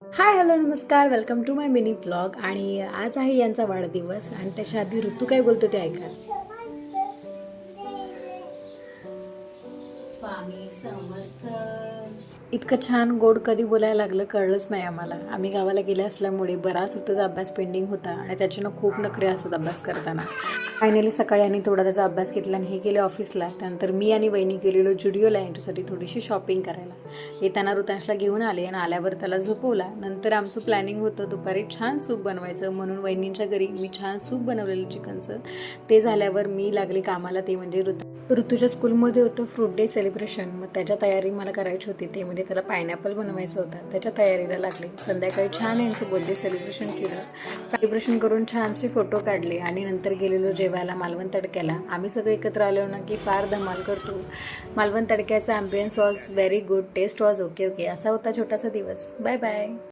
हाय hello नमस्कार welcome to my mini blog. आणि आज आहे यांचा वाढदिवस आणि त्याच्या आधी ऋतू काय बोलतो ते ऐका. स्वामी समर्थ. इतकं छान गोड कधी बोलायला लागलं कळलंच नाही आम्हाला. आम्ही गावाला गेले असल्यामुळे बराच ऋतूचा अभ्यास पेंडिंग होता आणि त्याच्यानं खूप नखरे असत अभ्यास करताना. फायनली सकाळी आणि थोडा त्याचा अभ्यास घेतला आणि हे गेले ऑफिसला. त्यानंतर मी आणि वहिनी गेलेलो जुडिओला यांच्यासाठी थोडीशी शॉपिंग करायला. येताना ऋतांशला घेऊन आले आणि आल्यावर त्याला झोपवला. नंतर आमचं प्लॅनिंग होतं दुपारी छान सूप बनवायचं म्हणून वहिनींच्या घरी मी छान सूप बनवलेलं चिकनचं. ते झाल्यावर मी लागले कामाला, ते म्हणजे ऋतूच्या स्कूलमध्ये होतं फ्रूट डे सेलिब्रेशन. मग त्याच्या तयारी मला करायची होती. ते म्हणजे त्याला पायनॅपल बनवायचं होतं, त्याच्या तयारीला लागले. संध्याकाळी छान यांचं बर्थडे सेलिब्रेशन केलं. सेलिब्रेशन करून छानसे फोटो काढले आणि नंतर गेलेलो जेवायला मालवण तडक्याला. आम्ही सगळे एकत्र आलो ना की फार धमाल करतो. मालवण तडक्याचा ambience was very good, taste was okay. असा होता छोटासा दिवस. Bye bye.